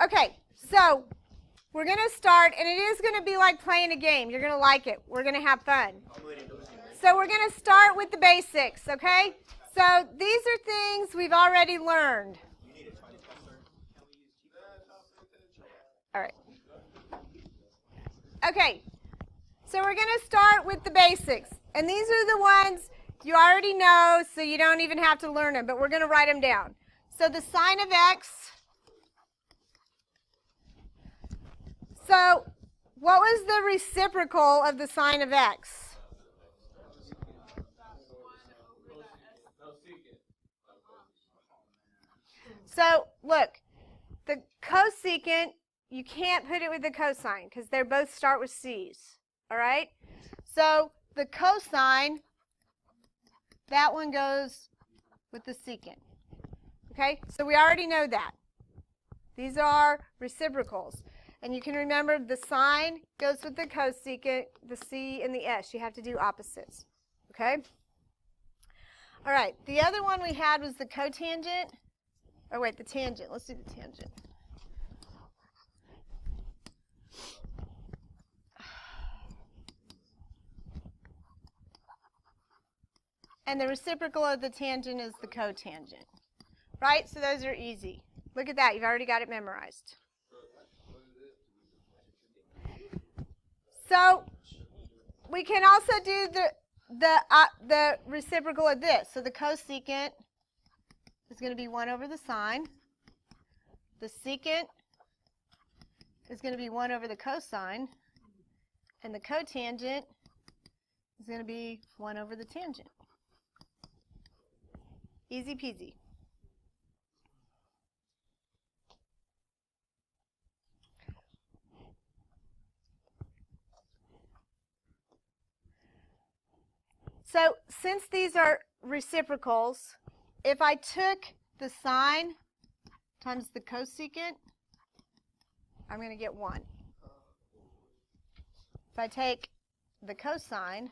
Okay, so we're going to start, and it is going to be like playing a game. You're going to like it. We're going to have fun. So we're going to start with the basics, okay? So these are things we've already learned. All right. Okay, so we're going to start with the basics. And these are the ones you already know, so you don't even have to learn them, but we're going to write them down. So the sine of x. So what was the reciprocal of the sine of x? So look, the cosecant, you can't put it with the cosine because they both start with c's. All right? So the cosine, that one goes with the secant. Okay? So we already know that. These are reciprocals. And you can remember the sine goes with the cosecant, the c and the s. You have to do opposites. Okay? All right. The other one we had was the cotangent. Oh, wait, the tangent. Let's do the tangent. And the reciprocal of the tangent is the cotangent. Right? So those are easy. Look at that. You've already got it memorized. So we can also do the reciprocal of this. So the cosecant is going to be 1 over the sine. The secant is going to be 1 over the cosine. And the cotangent is going to be 1 over the tangent. Easy peasy. So since these are reciprocals, if I took the sine times the cosecant, I'm going to get 1. If I take the cosine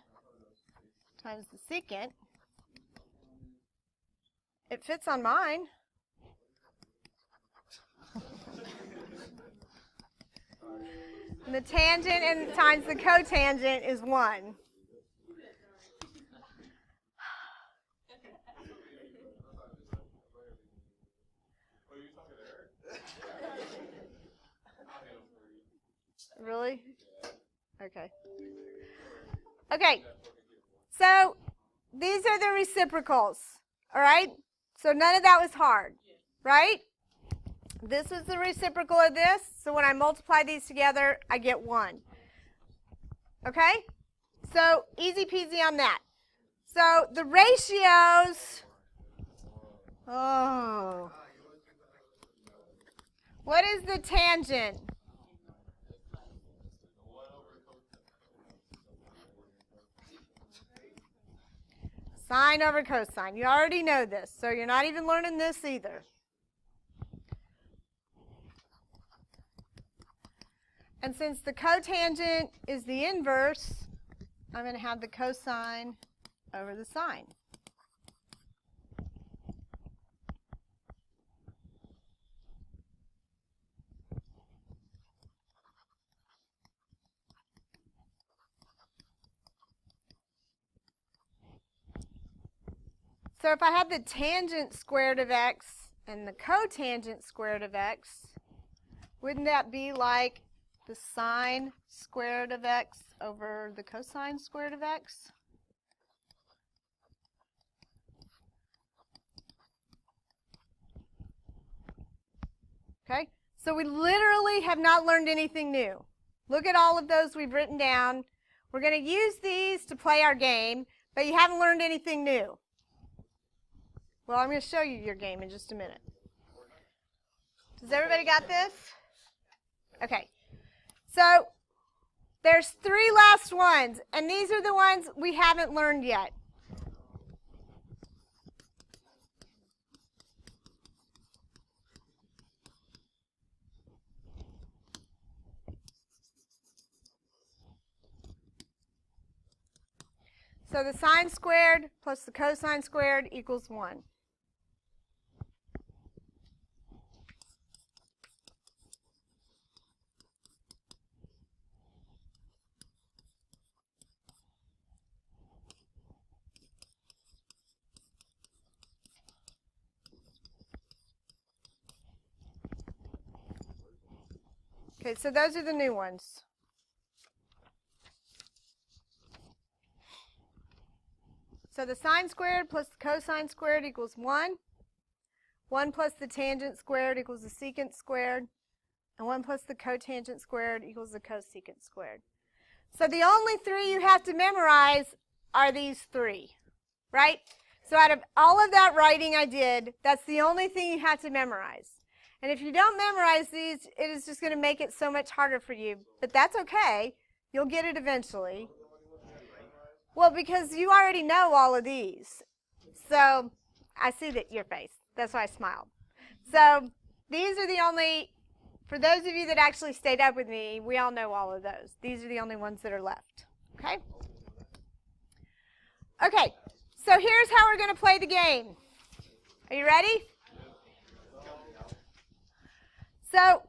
times the secant, it fits on mine. And the tangent and times the cotangent is 1. Really? Okay. Okay. So these are the reciprocals. All right? So none of that was hard. Right? This is the reciprocal of this. So when I multiply these together, I get 1. Okay? So easy peasy on that. So the ratios. Oh. What is the tangent? Sine over cosine. You already know this, so you're not even learning this either. And since the cotangent is the inverse, I'm going to have the cosine over the sine. So if I had the tangent squared of x and the cotangent squared of x, wouldn't that be like the sine squared of x over the cosine squared of x? Okay, so we literally have not learned anything new. Look at all of those we've written down. We're going to use these to play our game, but you haven't learned anything new. Well, I'm going to show you your game in just a minute. Does everybody got this? Okay. So there's 3 last ones, and these are the ones we haven't learned yet. So the sine squared plus the cosine squared equals 1. Okay, so those are the new ones. So the sine squared plus the cosine squared equals 1. 1 plus the tangent squared equals the secant squared. And 1 plus the cotangent squared equals the cosecant squared. So the only three you have to memorize are these three, right? So out of all of that writing I did, that's the only thing you have to memorize. And if you don't memorize these, it is just going to make it so much harder for you. But that's okay. You'll get it eventually. Well, because you already know all of these. So I see that your face. That's why I smiled. So these are the only, for those of you that actually stayed up with me, we all know all of those. These are the only ones that are left. Okay? Okay, so here's how we're going to play the game. Are you ready? So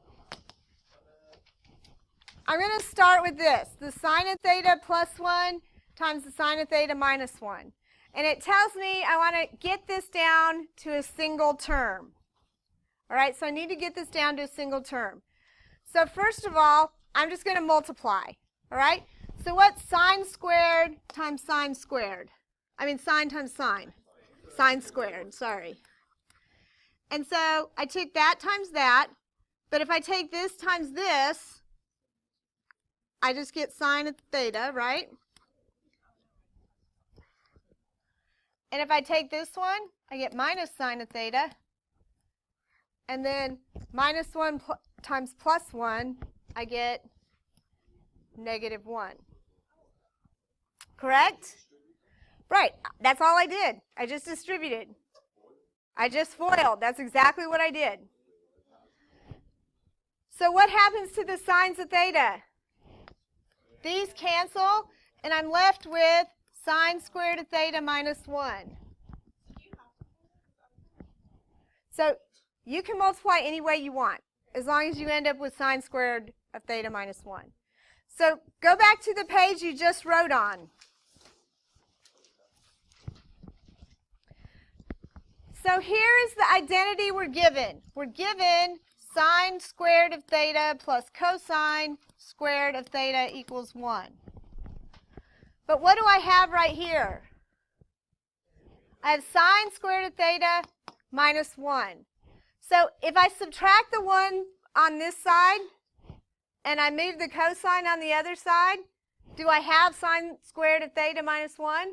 I'm going to start with this. The sine of theta plus 1 times the sine of theta minus 1. And it tells me I want to get this down to a single term. All right, so I need to get this down to a single term. So first of all, I'm just going to multiply. All right, so what's sine squared times sine squared? I mean sine times sine. Sine squared, sorry. And so I take that times that. But if I take this times this, I just get sine of theta, right? And if I take this one, I get minus sine of theta. And then minus 1 times plus 1, I get negative 1. Correct? Right. That's all I did. I just distributed. I just FOILed. That's exactly what I did. So what happens to the sines of theta? These cancel, and I'm left with sine squared of theta minus 1. So you can multiply any way you want, as long as you end up with sine squared of theta minus 1. So go back to the page you just wrote on. So here is the identity we're given. We're given sine squared of theta plus cosine squared of theta equals 1. But what do I have right here? I have sine squared of theta minus 1. So if I subtract the 1 on this side and I move the cosine on the other side, do I have sine squared of theta minus 1?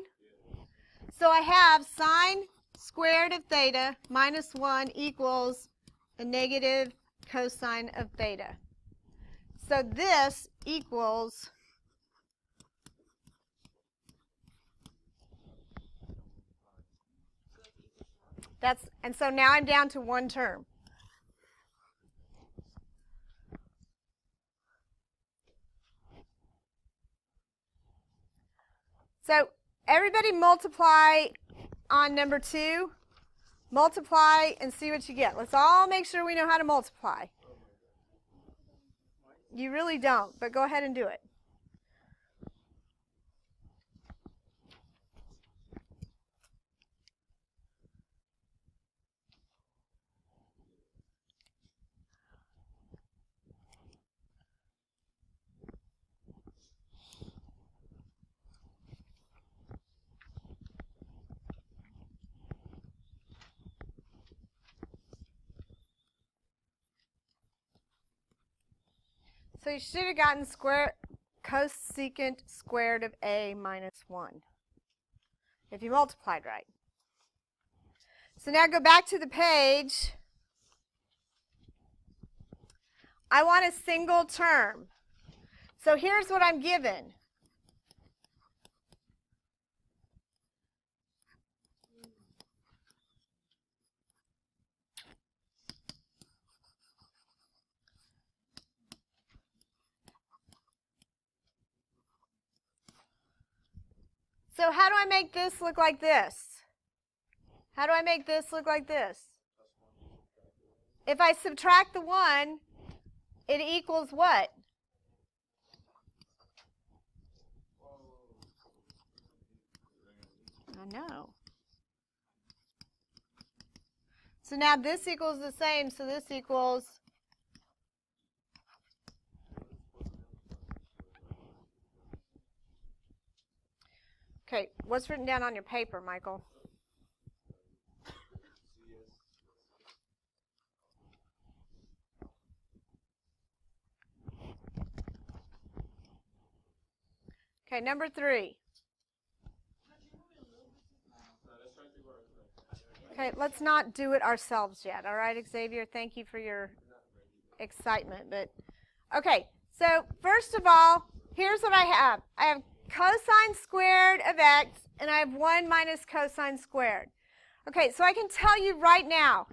So I have sine squared of theta minus 1 equals a negative cosine of theta. So this equals and so now I'm down to one term. So everybody multiply on number 2. Multiply and see what you get. Let's all make sure we know how to multiply. You really don't, but go ahead and do it. So you should have gotten cosecant squared of a minus 1 if you multiplied right. So now go back to the page. I want a single term. So here's what I'm given. So how do I make this look like this? How do I make this look like this? If I subtract the 1, it equals what? I know. So now this equals the same, so this equals Okay, what's written down on your paper, Michael? Okay, number 3. Okay, let's not do it ourselves yet. All right, Xavier, thank you for your excitement. But okay, so first of all, here's what I have. I have cosine squared of x, and I have 1 minus cosine squared. Okay, so I can tell you right now,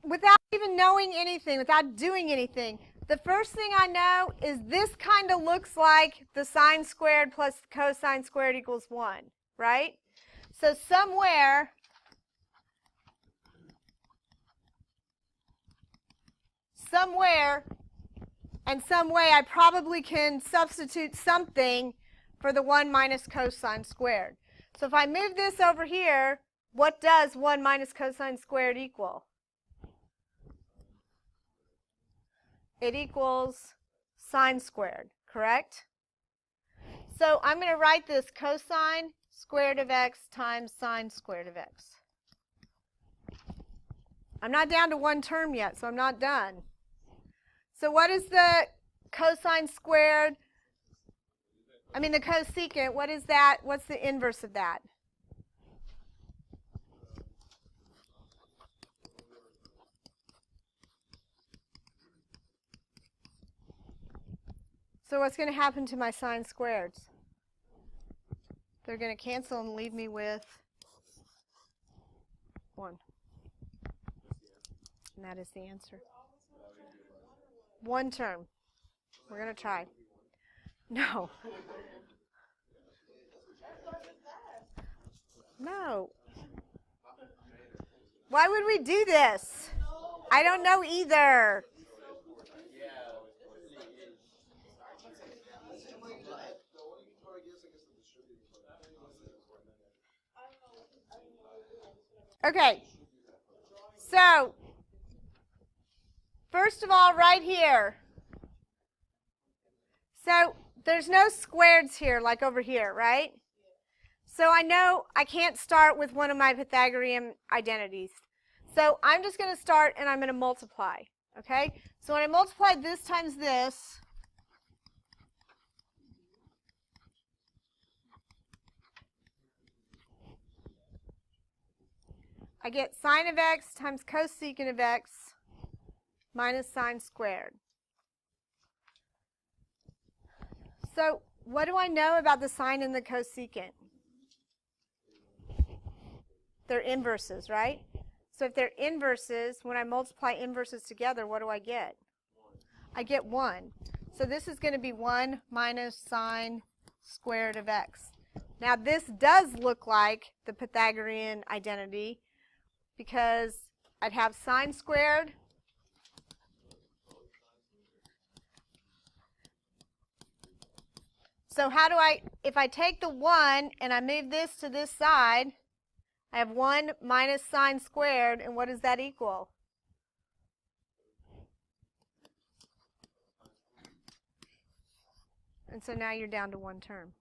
without even knowing anything, without doing anything, the first thing I know is this kind of looks like the sine squared plus cosine squared equals 1, right? So somewhere and some way I probably can substitute something for the 1 minus cosine squared. So if I move this over here, what does 1 minus cosine squared equal? It equals sine squared, correct? So I'm going to write this cosine squared of x times sine squared of x. I'm not down to one term yet, so I'm not done. So what is the cosine squared? I mean the cosecant, what is that? What's the inverse of that? So what's going to happen to my sine squareds? They're going to cancel and leave me with 1. And that is the answer. One term. We're going to try. No. No. Why would we do this? I don't know either. Okay. So, first of all, right here. So, there's no squareds here like over here, right? So I know I can't start with one of my Pythagorean identities. So I'm just going to start and I'm going to multiply. Okay? So when I multiply this times this, I get sine of x times cosecant of x minus sine squared. So what do I know about the sine and the cosecant? They're inverses, right? So if they're inverses, when I multiply inverses together, what do I get? I get 1. So this is going to be 1 minus sine squared of x. Now this does look like the Pythagorean identity because I'd have sine squared so how do if I take the 1 and I move this to this side, I have 1 minus sine squared, and what does that equal? And so now you're down to one term.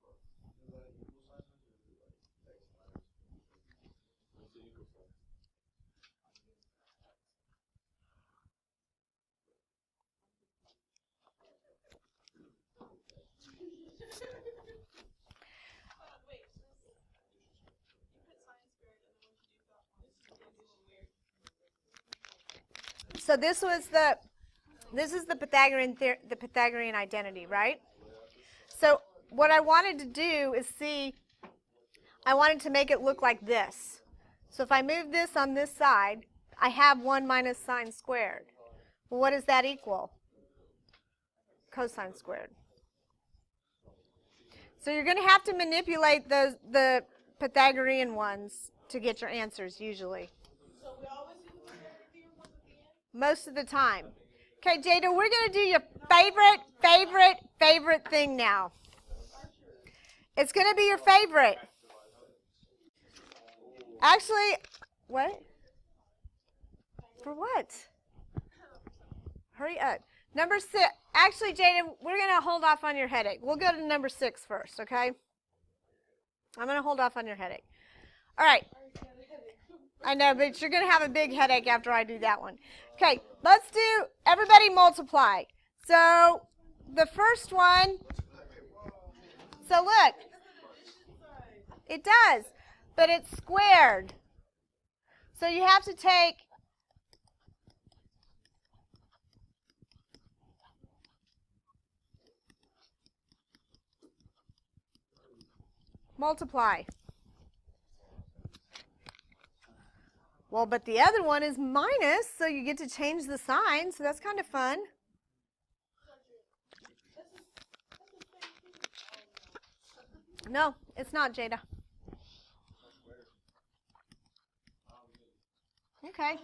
So this is the Pythagorean identity, right? So what I wanted to do is I wanted to make it look like this. So if I move this on this side, I have 1 minus sine squared. Well, what does that equal? Cosine squared. So you're going to have to manipulate the Pythagorean ones to get your answers usually. So we always do the Pythagorean ones at the end? Most of the time. Okay, Jada, we're going to do your favorite thing now. It's going to be your favorite. Actually, what? For what? Hurry up. Number 6. Actually, Jada, we're going to hold off on your headache. We'll go to number 6 first, okay? I'm going to hold off on your headache. All right. I know, but you're going to have a big headache after I do that one. Okay, let's do, everybody multiply. So the first one, so look, it does, but it's squared. So you have to take multiply. Well, but the other one is minus, so you get to change the sign, so that's kind of fun. No, it's not, Jada. Okay.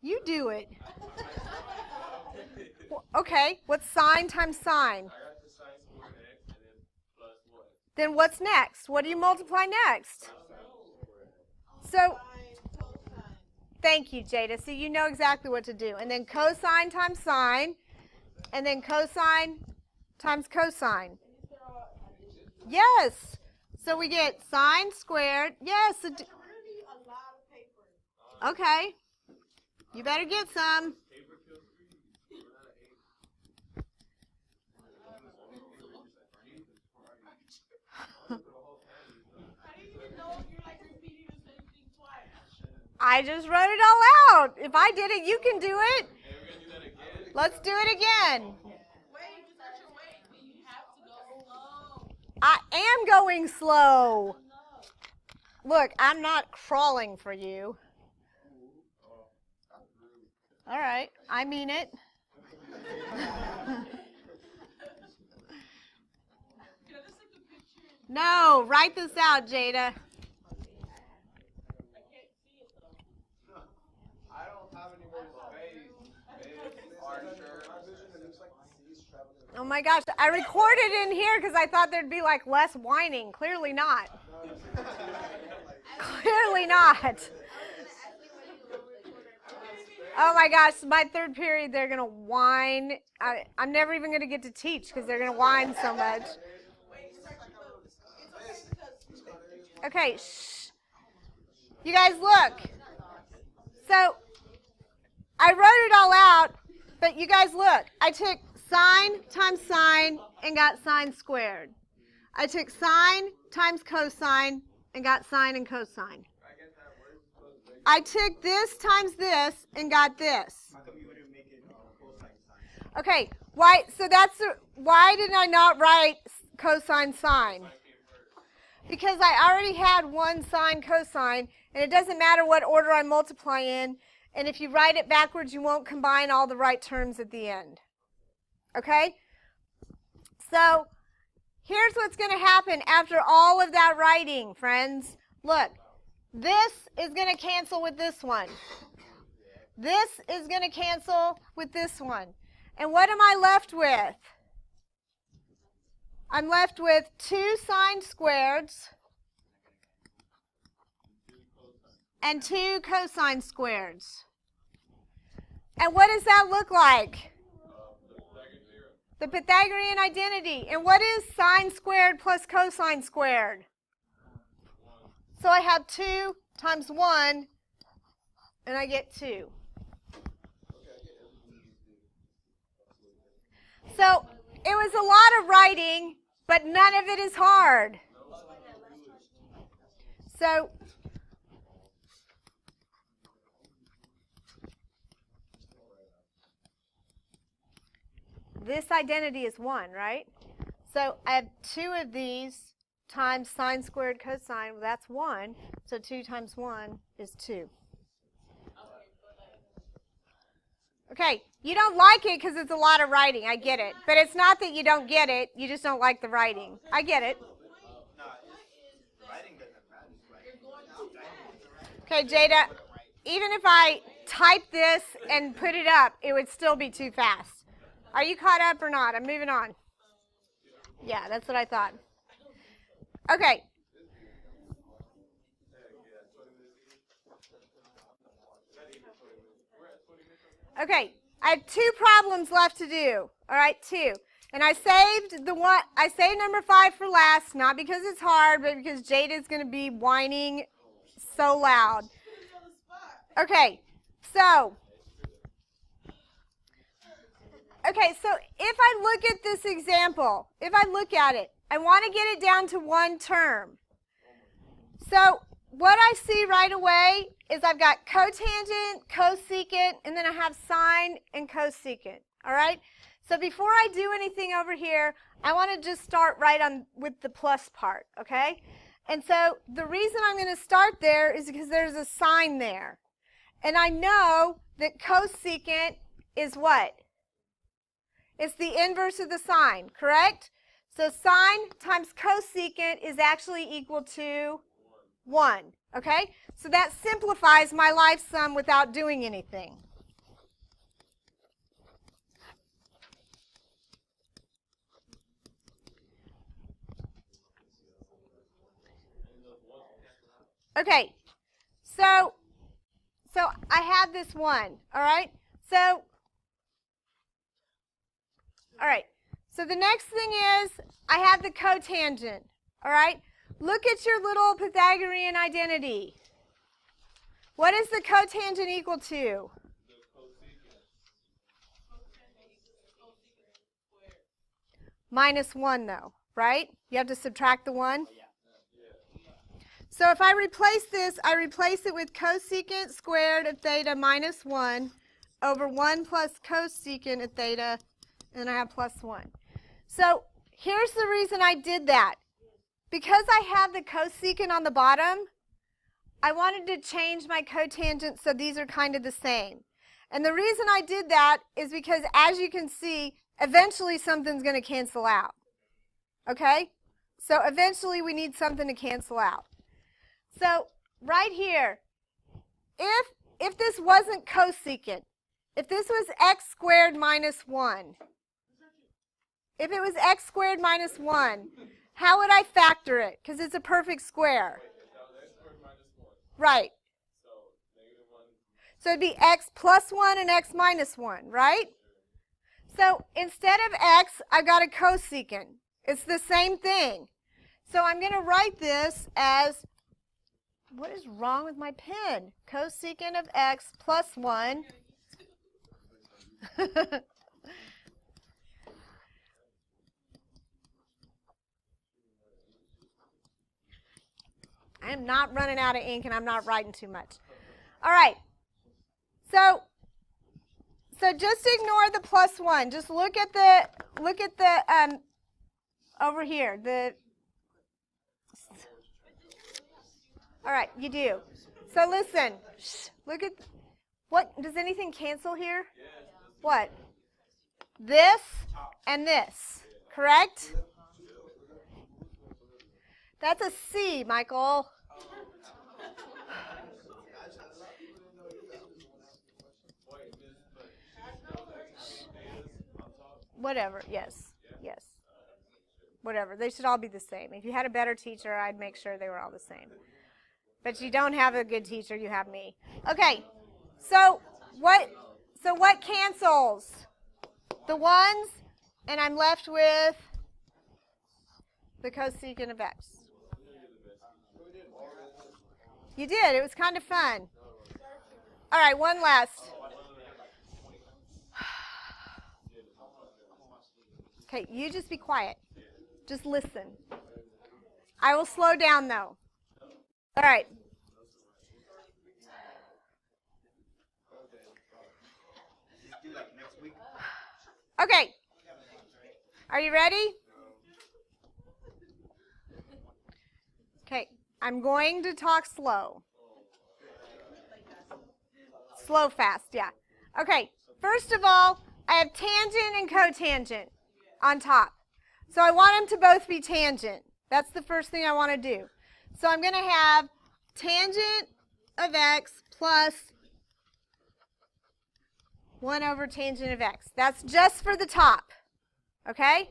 You do it. Okay, what's sine times sine? Then what's next? What do you multiply next? So, thank you, Jada. So you know exactly what to do. And then cosine times sine, and then cosine times cosine. Yes. So we get sine squared. Yes. Okay. You better get some. I just wrote it all out. If I did it, you can do it. Let's do it again. I am going slow. Look, I'm not crawling for you. All right, I mean it. No, write this out, Jada. Oh my gosh, I recorded in here because I thought there'd be like less whining. Clearly not. Clearly not. Oh my gosh, my third period, they're going to whine. I'm never even going to get to teach because they're going to whine so much. Okay, shh. You guys look. So, I wrote it all out, but you guys look. I took sine times sine and got sine squared. I took sine times cosine and got sine and cosine. I took this times this and got this. Okay, why? So that's why did I not write cosine sine? Because I already had one sine cosine, and it doesn't matter what order I multiply in. And if you write it backwards, you won't combine all the right terms at the end. Okay? So here's what's going to happen after all of that writing, friends. Look, this is going to cancel with this one. This is going to cancel with this one. And what am I left with? I'm left with 2 sine squareds and 2 cosine squareds. And what does that look like? The Pythagorean identity. And what is sine squared plus cosine squared? So I have 2 times 1, and I get 2. So it was a lot of writing, but none of it is hard. So this identity is 1, right? So I have 2 of these times sine squared cosine. Well, that's 1. So 2 times 1 is 2. Okay, you don't like it because it's a lot of writing. I get it. But it's not that you don't get it. You just don't like the writing. I get it. Okay, Jada, even if I type this and put it up, it would still be too fast. Are you caught up or not? I'm moving on. Yeah, that's what I thought. Okay. Okay, I have 2 problems left to do. All right, 2. And I saved number 5 for last, not because it's hard, but because Jada's going to be whining so loud. Okay, so if I look at this example, if I look at it, I want to get it down to one term. So what I see right away is I've got cotangent, cosecant, and then I have sine and cosecant. All right? So before I do anything over here, I want to just start right on with the plus part, okay? And so the reason I'm going to start there is because there's a sine there. And I know that cosecant is what? It's the inverse of the sine, correct? So sine times cosecant is actually equal to 1, okay? So that simplifies my life sum without doing anything. Okay, so I have this 1, all right? So the next thing is I have the cotangent, all right? Look at your little Pythagorean identity. What is the cotangent equal to? Minus 1, though, right? You have to subtract the 1. So if I replace this, I replace it with cosecant squared of theta minus 1 over 1 plus cosecant of theta, and I have plus 1. So here's the reason I did that. Because I have the cosecant on the bottom, I wanted to change my cotangent so these are kind of the same. And the reason I did that is because, as you can see, eventually something's going to cancel out. Okay? So eventually we need something to cancel out. So right here, if this wasn't cosecant, if this was x squared minus 1, if it was x squared minus 1, how would I factor it? Because it's a perfect square. Right. So it'd be x plus 1 and x minus 1, right? So instead of x, I've got a cosecant. It's the same thing. So I'm going to write this as, what is wrong with my pen? Cosecant of x plus 1. I am not running out of ink, and I'm not writing too much. All right. So just ignore the plus 1. Just look at the over here. All right, you do. So listen. Look at what, does anything cancel here? What? This and this, correct? That's a C, Michael. Whatever, yes. Whatever, they should all be the same. If you had a better teacher, I'd make sure they were all the same. But you don't have a good teacher, you have me. Okay, so what cancels? The 1s, and I'm left with the cosecant of x. You did, it was kind of fun. All right, one last. Okay, you just be quiet. Just listen. I will slow down, though. All right. Okay. Are you ready? Okay, I'm going to talk slow. Slow, fast, yeah. Okay, first of all, I have tangent and cotangent on top. So I want them to both be tangent. That's the first thing I want to do. So I'm going to have tangent of x plus 1 over tangent of x. That's just for the top. Okay?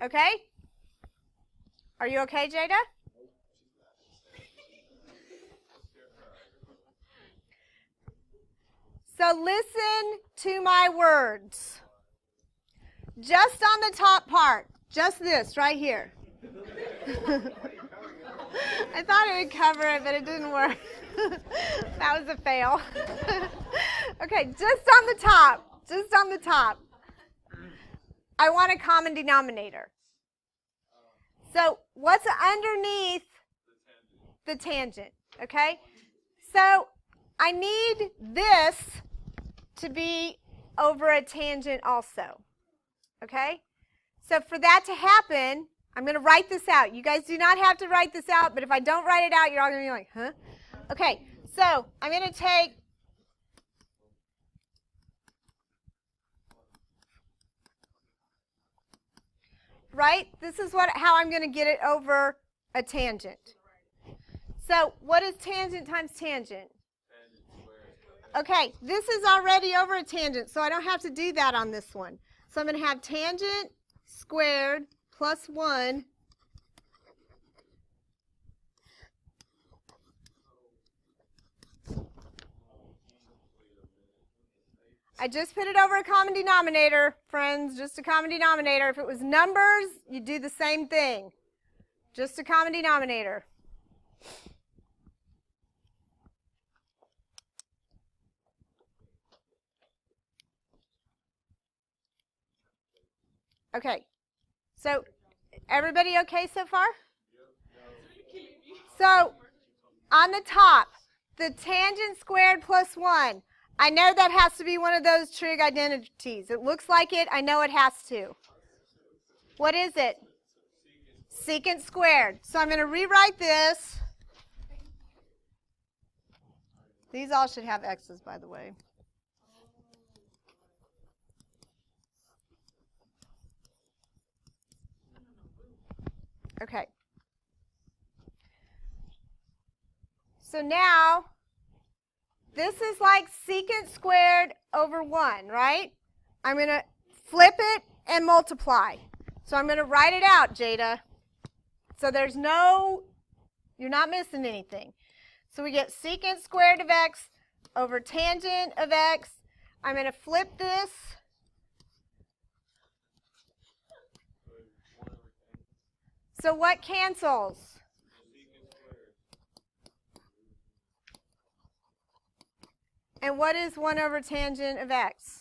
Okay? Are you okay, Jada? So listen to my words. Just on the top part, just this right here. I thought it would cover it, but it didn't work. That was a fail. Okay, just on the top, just on the top. I want a common denominator. So what's underneath the tangent? Okay? So I need this to be over a tangent also. Okay? So for that to happen, I'm going to write this out. You guys do not have to write this out, but if I don't write it out, you're all going to be like, huh? Okay, so I'm going to take right? This is how I'm going to get it over a tangent. So what is tangent times tangent? Okay, this is already over a tangent, so I don't have to do that on this one. So I'm going to have tangent squared plus 1 . I just put it over a common denominator, friends, just a common denominator. If it was numbers, you'd do the same thing. Just a common denominator. Okay, so everybody okay so far? So on the top, the tangent squared plus 1. I know that has to be one of those trig identities. It looks like it. I know it has to. What is it? Secant squared. So I'm going to rewrite this. These all should have x's, by the way. Okay. So now, this is like secant squared over 1, right? I'm going to flip it and multiply. So I'm going to write it out, Jada. So there's no, you're not missing anything. So we get secant squared of x over tangent of x. I'm going to flip this. So what cancels? And what is 1 over tangent of x?